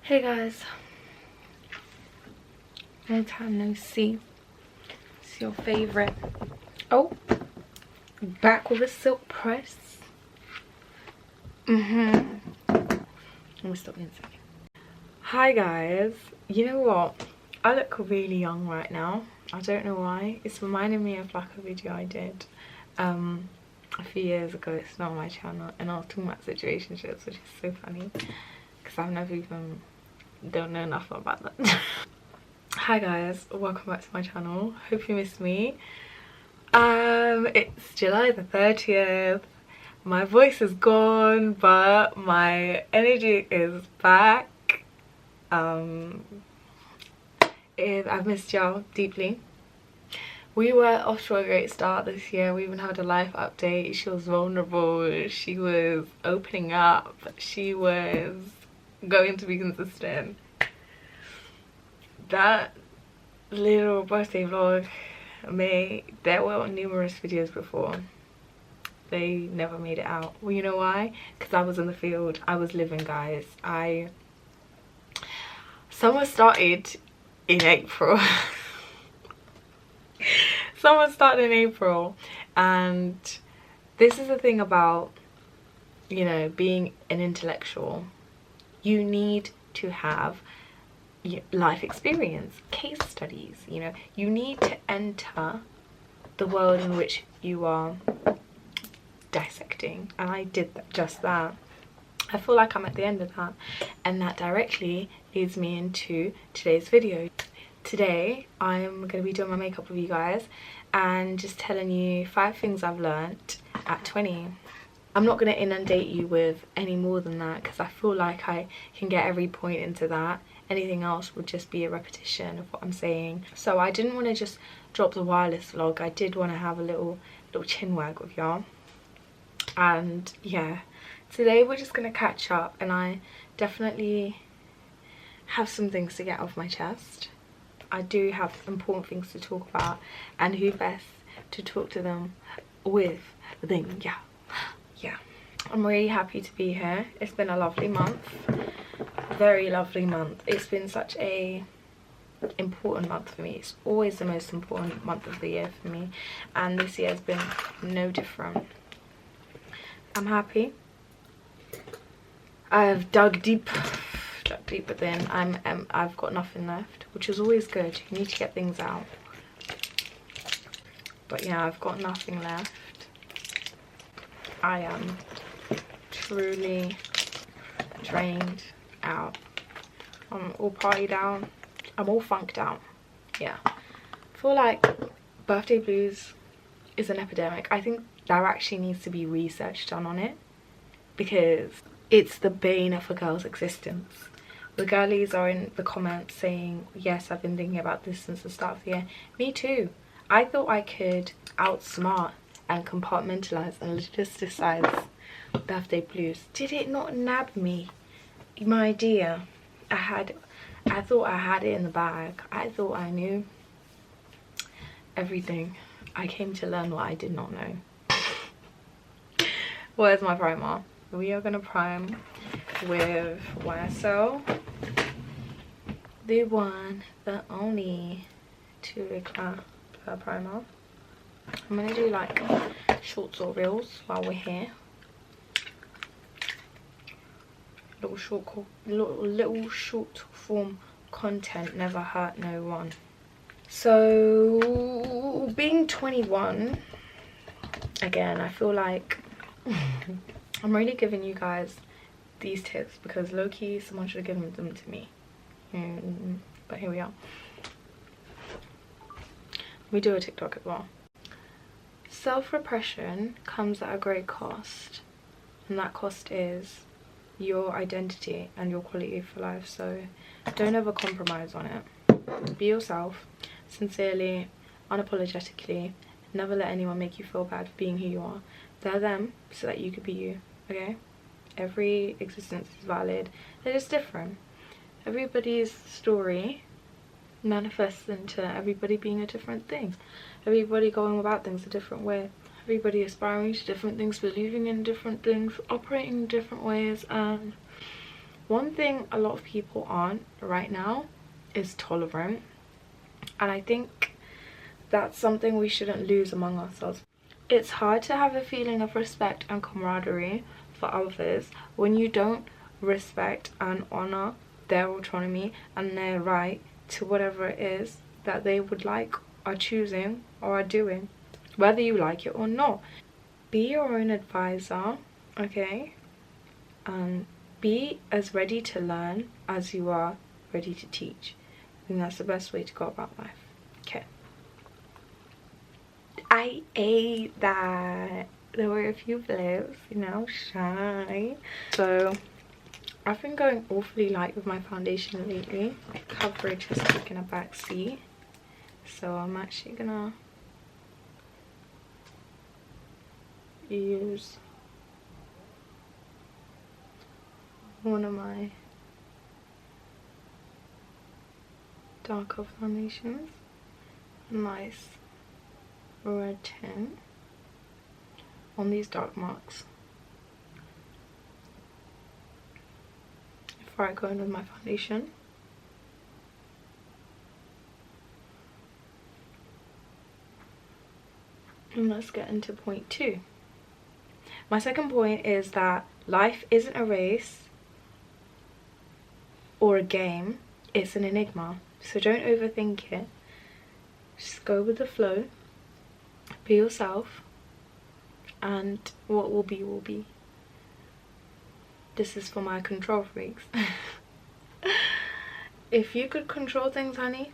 Hey guys, long time no see. It's your favorite. Oh, back with a silk press. Let me stop being silly. Hi guys, you know what? I look really young right now. I don't know why. It's reminding me of like a video I did a few years ago. It's not on my channel, and I was talking about situationships, which is so funny because I've never even don't know enough about that. Hi guys, welcome back to my channel. Hope you missed me. It's July the 30th. My voice is gone, but my energy is back. I've missed y'all deeply. We were off to a great start this year. We even had a life update. She was vulnerable, she was opening up, she was going to be consistent. That little birthday vlog, there were numerous videos before. They never made it out. Well, you know why? Because I was in the field. I was living, guys. Summer started in April. Summer started in April, and this is the thing about, you know, being an intellectual. You need to have life experience, case studies, you know. You need to enter the world in which you are dissecting, and I did just that. I feel like I'm at the end of that, and that directly leads me into today's video. Today I'm going to be doing my makeup with you guys and just telling you 5 things I've learnt at 20. I'm not going to inundate you with any more than that because I feel like I can get every point into that. Anything else would just be a repetition of what I'm saying. So I didn't want to just drop the wireless vlog. I did want to have a little chin wag with y'all. And yeah, today we're just going to catch up, and I definitely have some things to get off my chest. I do have important things to talk about, and who best to talk to them with than yeah. I'm really happy to be here. It's been a lovely month, very lovely month. It's been such a important month for me. It's always the most important month of the year for me, and this year has been no different. I'm happy. I've dug deep within. I've got nothing left, which is always good. You need to get things out. But yeah, I've got nothing left. I am truly drained out. I'm all partied out. I'm all funked out. Yeah. I feel like birthday blues is an epidemic. I think there actually needs to be research done on it, because it's the bane of a girl's existence. The girlies are in the comments saying, yes, I've been thinking about this since the start of the year. Me too. I thought I could outsmart and compartmentalize and logisticize birthday blues. Did it not nab me? My dear, I thought I had it in the bag. I thought I knew everything. I came to learn what I did not know. Where's my primer? We are gonna prime with YSL, the one, the only 2 eclat primer. I'm gonna do like shorts or reels while we're here. Little short form content never hurt no one. So being 21 again, I feel like I'm really giving you guys these tips because low-key someone should have given them to me. But here we are. We do a TikTok as well. Self-repression comes at a great cost, and that cost is your identity and your quality of life. So don't ever compromise on it. Be yourself, sincerely, unapologetically. Never let anyone make you feel bad for being who you are. They're them so that you could be you, okay? Every existence is valid. They're just different. Everybody's story manifests into everybody being a different thing. Everybody going about things a different way. Everybody aspiring to different things, believing in different things, operating in different ways, and One thing a lot of people aren't right now is tolerant, and I think that's something we shouldn't lose among ourselves. It's hard to have a feeling of respect and camaraderie for others when you don't respect and honor their autonomy and their right to whatever it is that they would like, are choosing, or are doing, whether you like it or not. Be your own advisor, okay? And be as ready to learn as you are ready to teach. I think that's the best way to go about life. Okay. I ate that. There were a few flips, you know, shy. So I've been going awfully light with my foundation lately. My coverage has taken a back seat. So I'm actually gonna use one of my darker foundations. Nice red tint on these dark marks before I go in with my foundation. And let's get into point 2. My second point is that life isn't a race or a game, it's an enigma. So don't overthink it. Just go with the flow. Be yourself. And what will be, will be. This is for my control freaks. If you could control things, honey,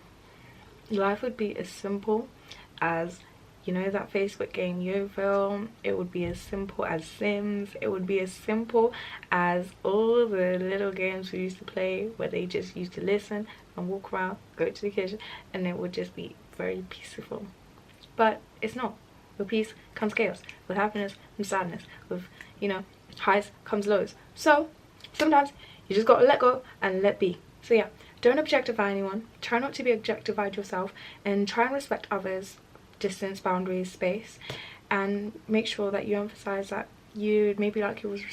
life would be as simple as, you know, that Facebook game Yo-Film. It would be as simple as Sims. It would be as simple as all the little games we used to play where they just used to listen and walk around, go to the kitchen, and it would just be very peaceful. But it's not. With peace comes chaos. With happiness comes sadness. With, you know, highs comes lows. So sometimes you just gotta let go and let be. So yeah, don't objectify anyone. Try not to be objectified yourself, and try and respect others' distance, boundaries, space, and make sure that you emphasize that you maybe like you was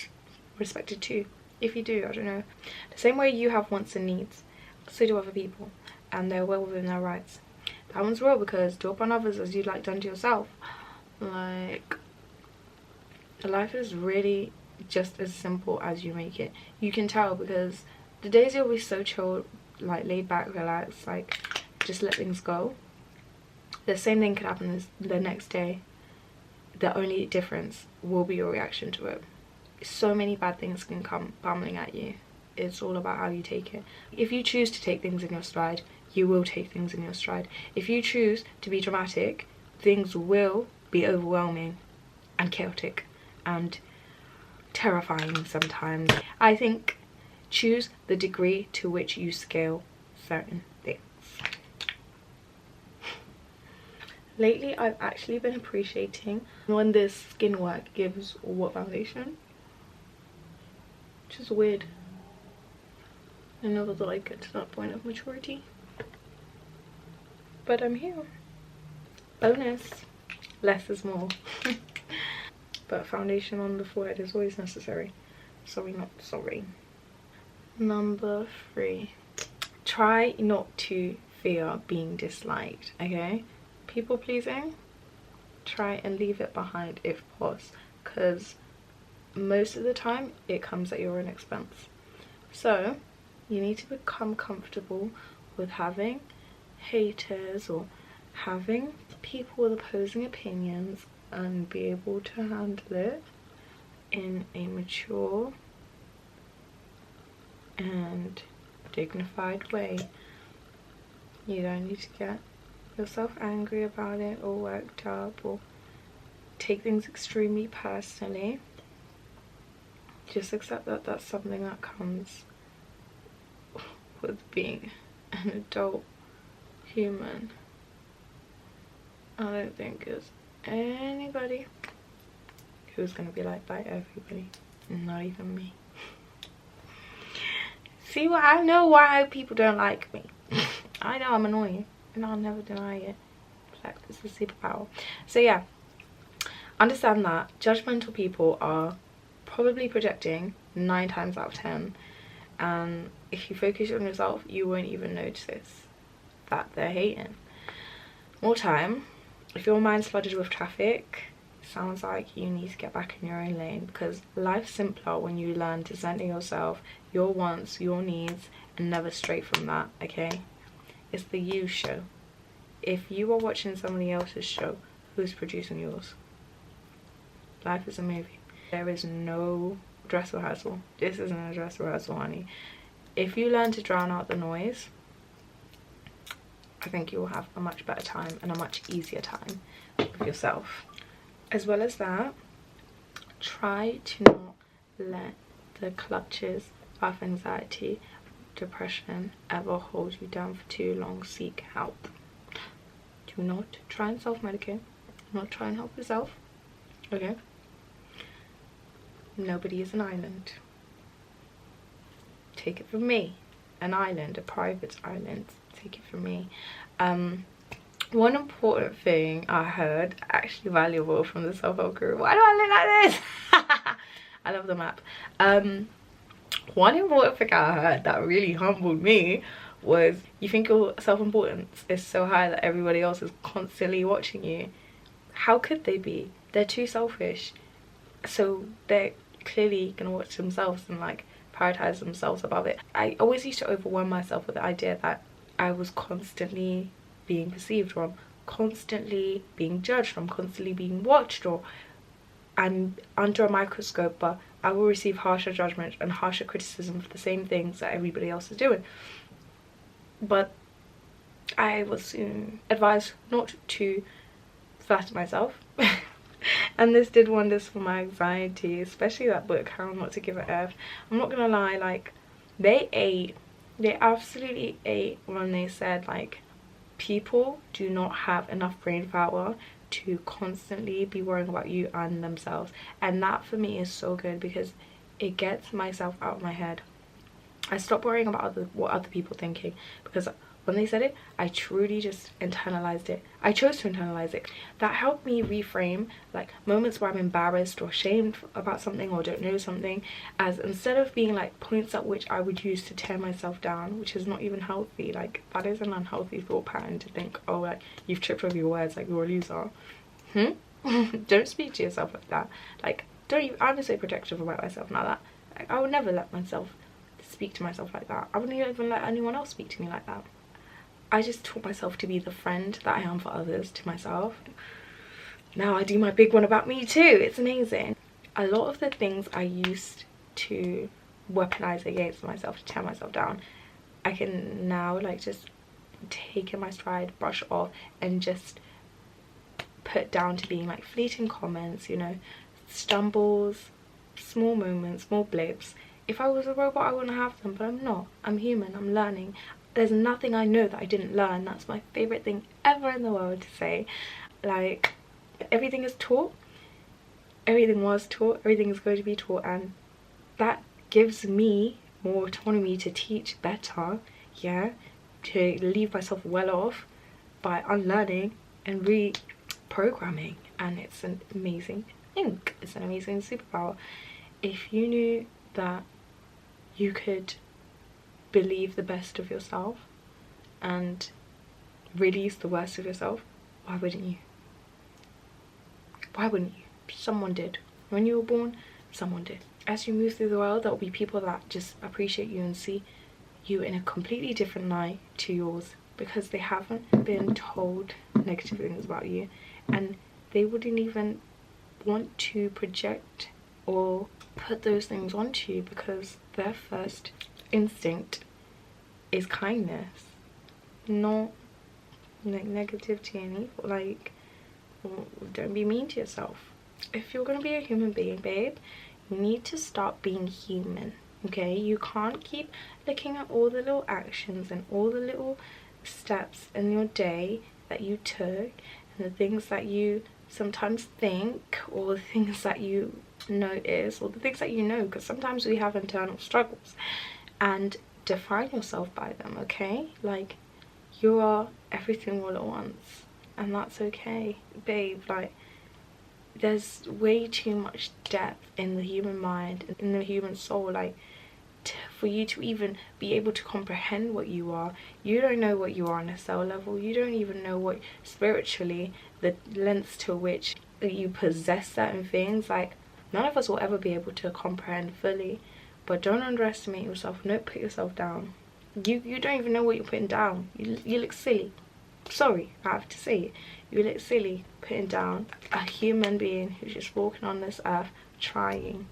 respected too. If you do, I don't know. The same way you have wants and needs, so do other people, and they're well within their rights. That one's real, because do upon others as you'd like done to yourself. Like, life is really just as simple as you make it. You can tell, because the days you'll be so chill, like laid back, relaxed, like just let things go. The same thing could happen the next day. The only difference will be your reaction to it. So many bad things can come bumbling at you. It's all about how you take it. If you choose to take things in your stride, you will take things in your stride. If you choose to be dramatic, things will be overwhelming and chaotic and terrifying sometimes. I think choose the degree to which you scale certain things. Lately, I've actually been appreciating when this skin work gives what foundation, which is weird. I never thought I'd get to that point of maturity, but I'm here. Bonus, less is more. But foundation on the forehead is always necessary. Sorry, not sorry. Number 3, try not to fear being disliked, okay? People pleasing, try and leave it behind if possible, because most of the time it comes at your own expense. So you need to become comfortable with having haters or having people with opposing opinions, and be able to handle it in a mature and dignified way. You don't need to get yourself angry about it or worked up or take things extremely personally. Just accept that that's something that comes with being an adult human. I don't think there's anybody who's gonna be liked by everybody, not even me. See, what I know why people don't like me. I know I'm annoying, and I'll never deny it. Like, this is a superpower. So yeah, understand that judgmental people are probably projecting 9 times out of 10, and if you focus on yourself, you won't even notice that they're hating. More time. If your mind's flooded with traffic, sounds like you need to get back in your own lane, because life's simpler when you learn to center yourself, your wants, your needs, and never stray from that. Okay, it's the you show. If you are watching somebody else's show, who's producing yours? Life is a movie. There is no dress rehearsal. This isn't a dress rehearsal, honey. If you learn to drown out the noise, I think you will have a much better time and a much easier time with yourself. As well as that, try to not let the clutches of anxiety, depression ever hold you down for too long. Seek help. Do not try and self-medicate. Do not try and help yourself. Okay? Nobody is an island. Take it from me. An island, a private island. Take it from me. One important thing I heard, actually valuable from the self-help group. Why do I look like this? I love the map. One important thing I heard that really humbled me was, you think your self-importance is so high that everybody else is constantly watching you. How could they be? They're too selfish. So they're clearly gonna watch themselves and like prioritize themselves above it. I always used to overwhelm myself with the idea that I was constantly being perceived from, constantly being judged from, constantly being watched, or I'm under a microscope, but I will receive harsher judgment and harsher criticism for the same things that everybody else is doing. But I was advised not to flatter myself. And this did wonders for my anxiety, especially that book, How Not to Give a F. I'm not gonna lie, like, they absolutely ate when they said, like, people do not have enough brain power to constantly be worrying about you and themselves. And that for me is so good, because it gets myself out of my head. I stopped worrying about what other people thinking, because when they said it, I truly just internalized it. I chose to internalize it. That helped me reframe like moments where I'm embarrassed or ashamed about something or don't know something, as instead of being like points at which I would use to tear myself down, which is not even healthy. Like, that is an unhealthy thought pattern to think, oh, like, you've tripped over your words, like you're a loser. Don't speak to yourself like that. Like, don't even, I'm so protective about myself now that, like, I would never let myself speak to myself like that. I wouldn't even let anyone else speak to me like that. I just taught myself to be the friend that I am for others to myself. Now I do my big one about me too. It's amazing. A lot of the things I used to weaponize against myself, to tear myself down, I can now like just take in my stride, brush off, and just put down to being like fleeting comments, you know, stumbles, small moments, small blips. If I was a robot, I wouldn't have them, but I'm not. I'm human. I'm learning. There's nothing I know that I didn't learn. That's my favorite thing ever in the world to say. Like, everything is taught, everything was taught, everything is going to be taught, and that gives me more autonomy to teach better, yeah, to leave myself well off by unlearning and reprogramming. And it's an amazing thing. It's an amazing superpower. If you knew that you could believe the best of yourself and release the worst of yourself, why wouldn't you? Why wouldn't you? Someone did. When you were born, someone did. As you move through the world, there will be people that just appreciate you and see you in a completely different light to yours, because they haven't been told negative things about you, and they wouldn't even want to project or put those things onto you, because their first instinct is kindness, not like negativity and evil. Like, well, don't be mean to yourself. If you're gonna be a human being, babe, you need to stop being human. Okay, you can't keep looking at all the little actions and all the little steps in your day that you took, and the things that you sometimes think, or the things that you notice, or the things that you know, because sometimes we have internal struggles, and define yourself by them. Okay, like, you are everything all at once, and that's okay, babe. Like, there's way too much depth in the human mind, in the human soul. Like, for you to even be able to comprehend what you are. You don't know what you are on a cell level. You don't even know what spiritually, the lengths to which you possess certain things. Like, none of us will ever be able to comprehend fully, but don't underestimate yourself. Don't put yourself down. You don't even know what you're putting down. You look silly. Sorry, I have to say it. You look silly putting down a human being who's just walking on this earth trying.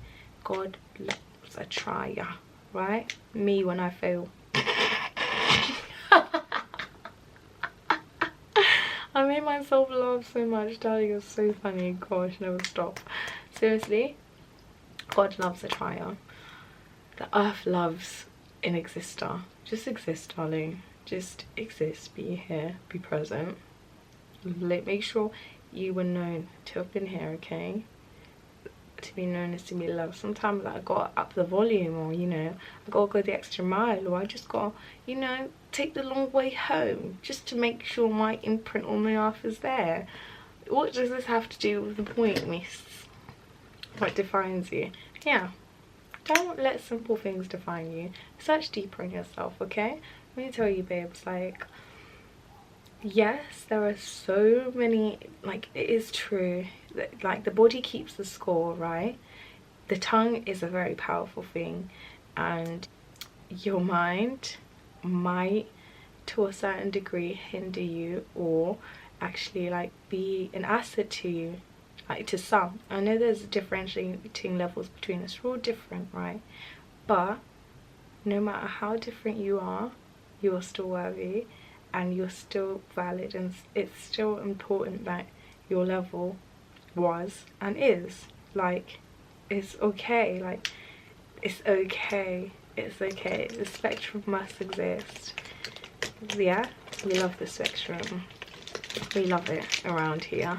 God loves a trier, right? Me when I fail. I made myself laugh so much. Darling, it's so funny. Gosh, never stop. Seriously, God loves a trier. The earth loves an exister. Just exist, darling. Just exist. Be here. Be present. Make sure you were known to have been here, okay? To be known is to be loved. Sometimes I gotta up the volume, or you know, I gotta go the extra mile, or I just gotta, you know, take the long way home just to make sure my imprint on the earth is there. What does this have to do with the point, miss? What defines you? Yeah. Don't let simple things define you. Search deeper in yourself, okay? Let me tell you, babes, like, yes, there are so many, like, it is true that, like, the body keeps the score, right? The tongue is a very powerful thing, and your mind might, to a certain degree, hinder you, or actually, like, be an asset to you, like, to some. I know there's differentiating levels between us. We're all different, right? But no matter how different you are still worthy, and you're still valid, and it's still important that your level was and is, like, it's okay. Like, it's okay. It's okay. The spectrum must exist. Yeah, we love the spectrum. We love it around here.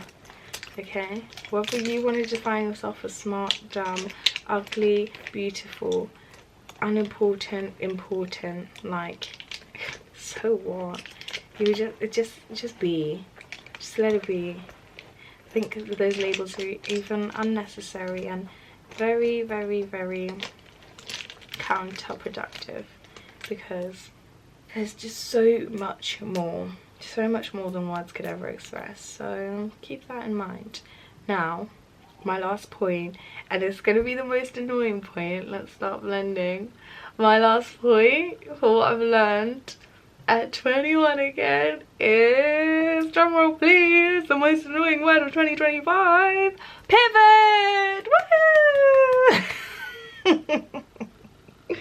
Okay, whether you want to define yourself as smart, dumb, ugly, beautiful, unimportant, important, like, so what? You just be. Just let it be. I think those labels are even unnecessary and very, very, very counterproductive, because there's just so much more than words could ever express. So keep that in mind. Now, my last point, and it's going to be the most annoying point. Let's start blending. My last point for what I've learned at 21 again is, drumroll please, the most annoying word of 2025, pivot. Woo!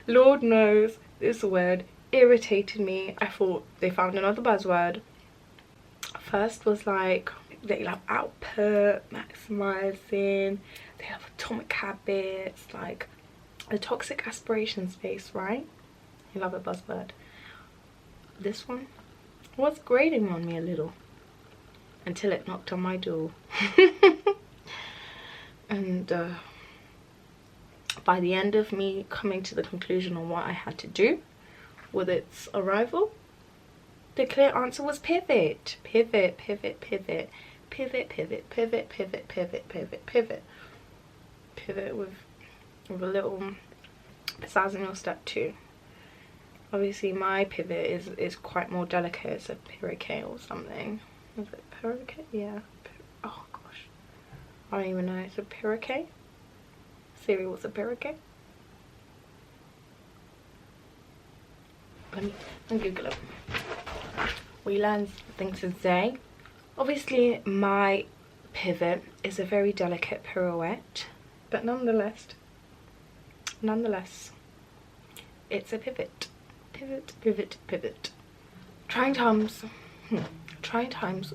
Lord knows this word irritated me. I thought they found another buzzword. First was like, they love output, maximizing, they have atomic habits, like the toxic aspiration space, right? You love a buzzword. This one was grating on me a little until it knocked on my door. And by the end of me coming to the conclusion on what I had to do with its arrival, the clear answer was pivot. Pivot, pivot, pivot, pivot, pivot, pivot, pivot, pivot, pivot, pivot. Pivot with a little pizzazz in your step too. Obviously my pivot is quite more delicate. It's a pirouette or something. Is it pirouette? Yeah. Oh gosh, I don't even know. It's a pirouette. Siri, what's a pirouette? Let me Google it. We learned things today. Obviously my pivot is a very delicate pirouette, but nonetheless it's a pivot. Pivot, pivot, pivot. Trying times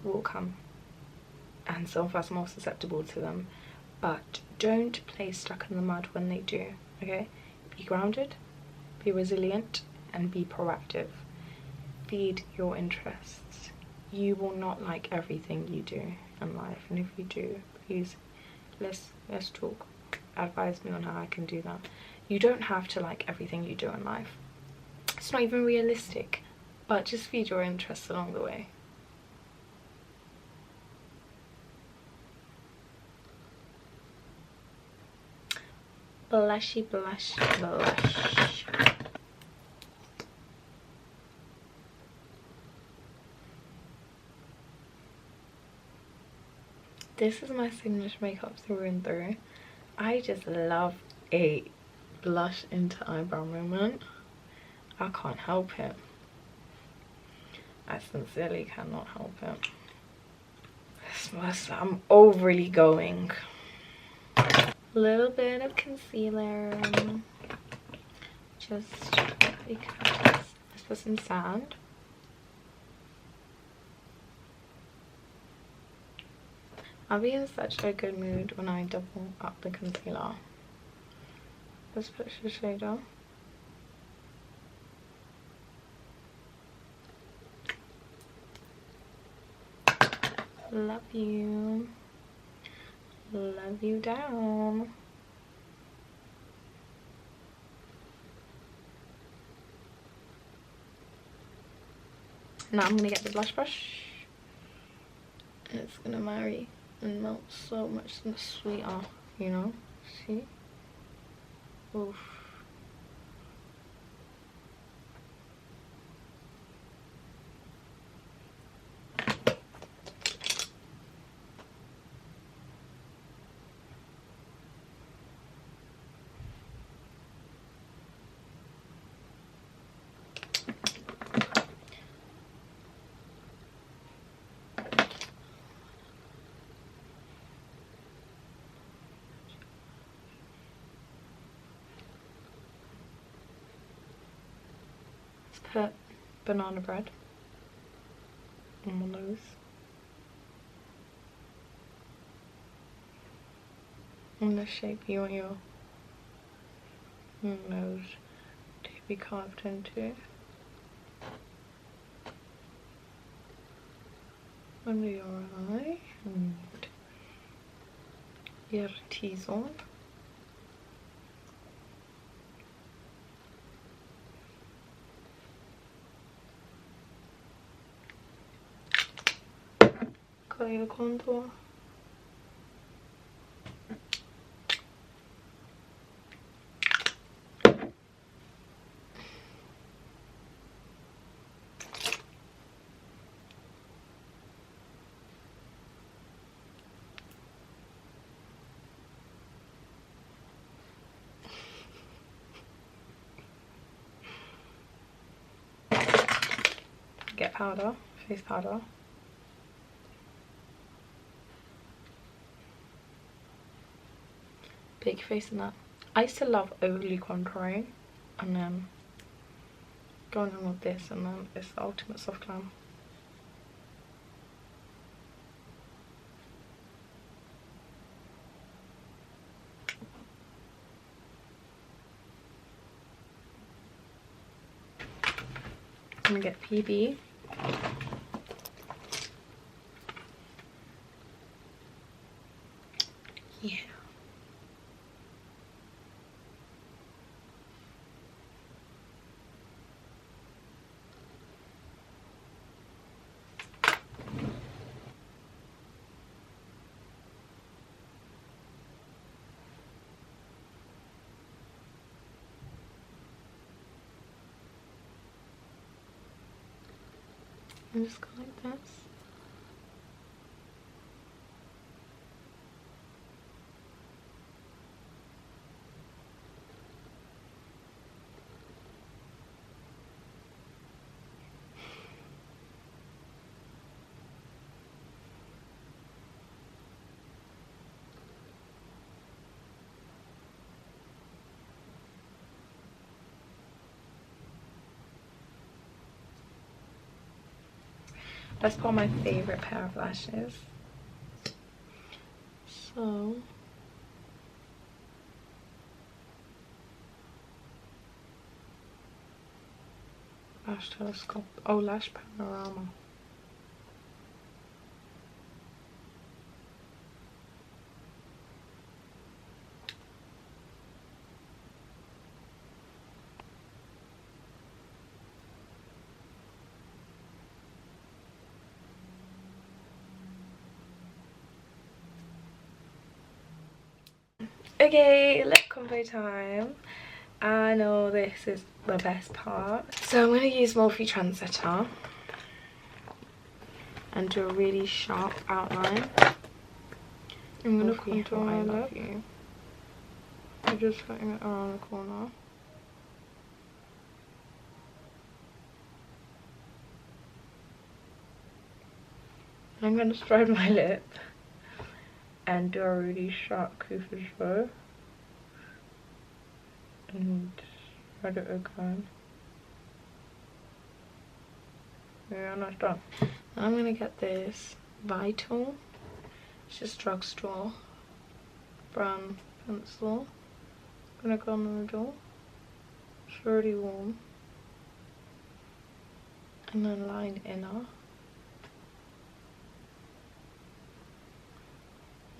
will come, and some of us are more susceptible to them, but don't play stuck in the mud when they do, okay? Be grounded, be resilient, and be proactive. Feed your interests. You will not like everything you do in life, and if you do, please, let's talk. Advise me on how I can do that. You don't have to like everything you do in life. It's not even realistic, but just feed your interests along the way. blushy blush blush. This is my signature makeup through and through. I just love a blush into eyebrow moment. I can't help it. I sincerely cannot help it. I'm overly going. A little bit of concealer. Just because. Let's put some sand. I'll be in such a good mood when I double up the concealer. Let's put the shader. Love you. Love you down. Now I'm gonna get the blush brush. And it's gonna marry and melt so much sweeter, you know? See? Oof. Put banana bread on my nose. In the shape you want your nose to be carved into. Under your eye and your T-zone. Color contour. Get powder, face powder. Big face in that. I used to love overly contouring and then going in with this, and then it's the ultimate soft glam. I'm gonna get PB. Yeah. And just go like this. That's probably my favorite pair of lashes. So lash telescope. Oh, lash panorama. Okay, lip combo time. I know this is the best part. So I'm going to use Morphe Trendsetter and do a really sharp outline. I'm going to contour my lip. I'm just putting it around the corner. I'm going to spread my lip and do a really sharp Twentiesᥫ and spread it again. Yeah, nice done. Now I'm going to get this Vital, it's just drugstore, brown pencil. I'm going to go in the middle, it's really warm, and then line inner.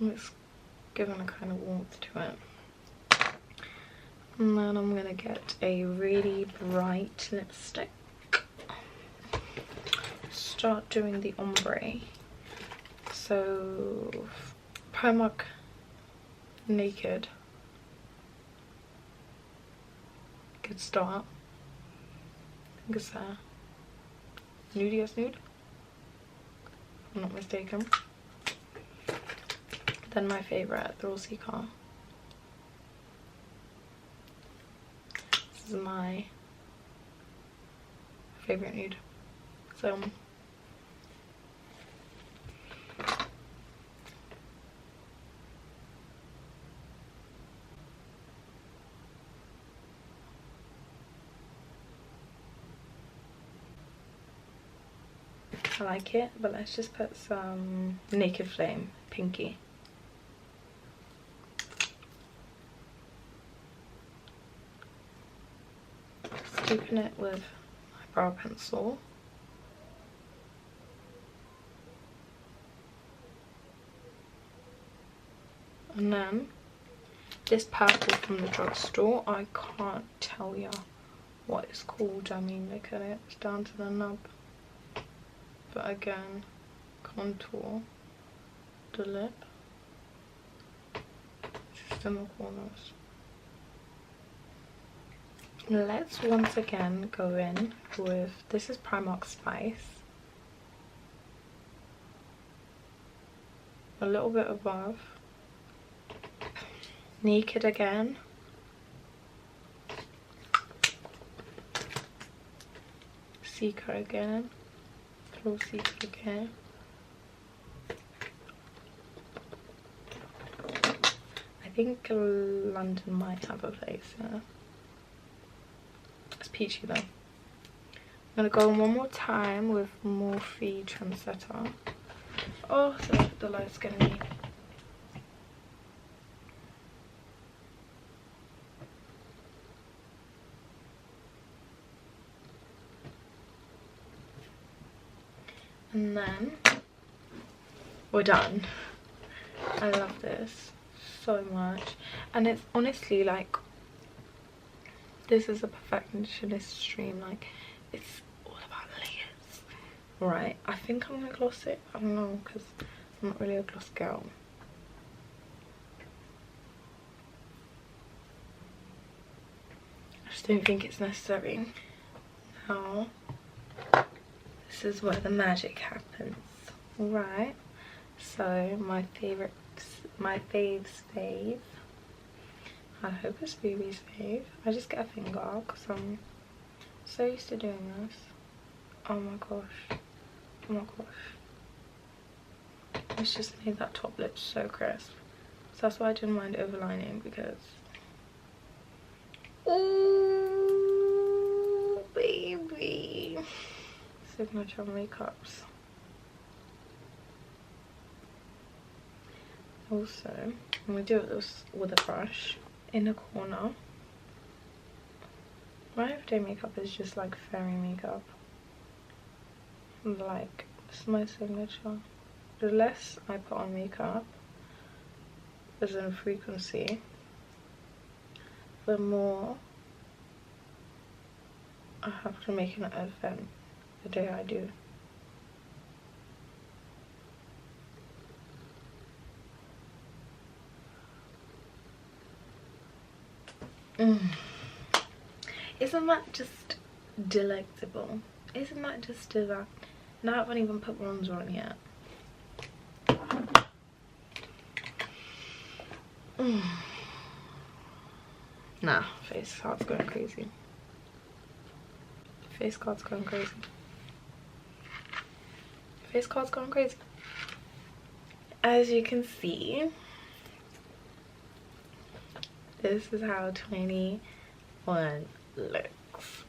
It's giving a kind of warmth to it. And then I'm gonna get a really bright lipstick. Start doing the ombre. So Primark Naked. Good start. I think it's Nudiest Nude, if I'm not mistaken. Then my favourite, Twentiesᥫ. This is my favourite nude. So I like it, but let's just put some Naked Flame Pinky. Deepen it with my brow pencil. And then this purple from the drugstore, I can't tell you what it's called. I mean, look at it, it's down to the nub. But again, contour the lip, just in the corners. Let's once again go in with, this is Primark Spice, a little bit above, Naked again, Seeker again, Twentiesᥫ again, I think London might have a place, yeah. It's peachy though. I'm gonna go one more time with Morphe Trendsetter. Oh, the light's getting me. And then we're done. I love this so much, and it's honestly like, this is a perfectionist stream, like it's all about layers. Right, I think I'm gonna gloss it. I don't know, because I'm not really a gloss girl. I just don't think it's necessary. Now this is where the magic happens. Right, so my faves fave, I hope it's Ruby's fave. I just get a finger because I'm so used to doing this. Oh my gosh, oh my gosh, it's just made that top lip so crisp. So that's why I didn't mind overlining, because ooh baby, signature makeups. Also, I'm gonna do it with a brush in a corner. My everyday makeup is just like fairy makeup. Like, this is my signature. The less I put on makeup, as in frequency, the more I have to make an event the day I do. Isn't that just delectable? Isn't that just delectable? Now I haven't even put bronzer on yet. Nah, face card's going crazy. Face card's going crazy. Face card's going crazy. As you can see, this is how 21 looks.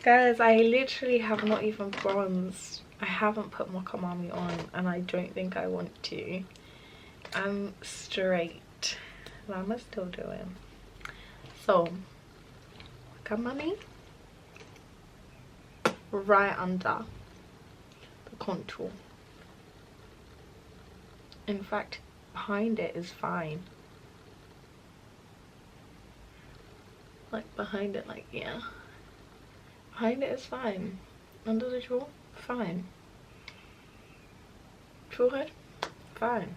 Guys, I literally have not even bronzed. I haven't put Mokamami on, and I don't think I want to. I'm straight. What am I still doing? So, Mokamami right under the contour. In fact, behind it is fine. Like behind it, like, yeah. Behind it is fine. Under the jaw, fine. Forehead, fine.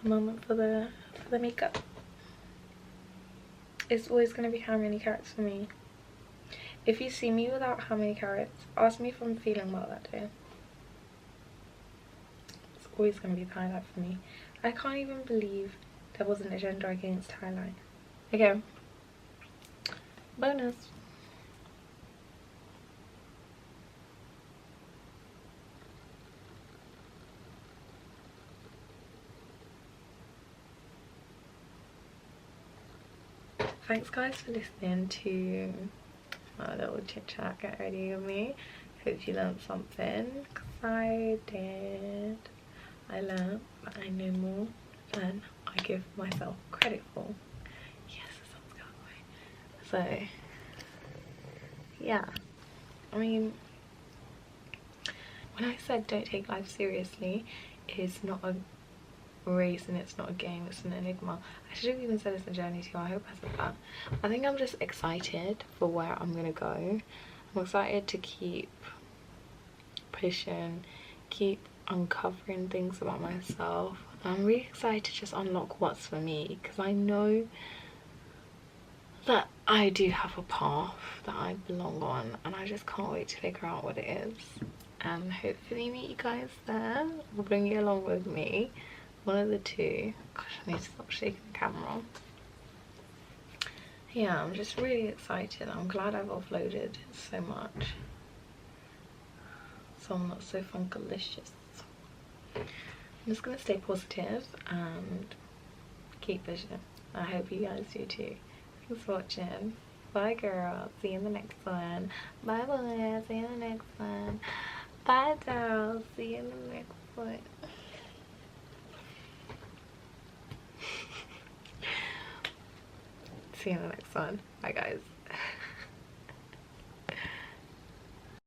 A moment for the makeup. It's always gonna be how many carats for me. If you see me without how many carats, ask me if I'm feeling well that day. It's always gonna be the highlight for me. I can't even believe there wasn't a gender against highlight. Okay. Bonus. Thanks guys for listening to my little chit chat, get ready with me. Hope you learned something, because I did. I learned that I know more than I give myself credit for. Yes, the sun's going away. So yeah, I mean, when I said don't take life seriously, it's not a race and it's not a game, it's an enigma. I should have even said it's a journey too. I hope I said that. I think I'm just excited for where I'm gonna go. I'm excited to keep pushing, keep uncovering things about myself. I'm really excited to just unlock what's for me, because I know that I do have a path that I belong on, and I just can't wait to figure out what it is, and hopefully meet you guys there, or bring you along with me. One of the two. Gosh, I need to stop shaking the camera. Yeah, I'm just really excited. I'm glad I've offloaded so much, so I'm not so funkalicious. I'm just gonna stay positive and keep pushing. I hope you guys do too. Thanks for watching. Bye girl, see you in the next one. Bye boys, see you in the next one. Bye dolls, see you in the next one. See you in the next one. Bye guys.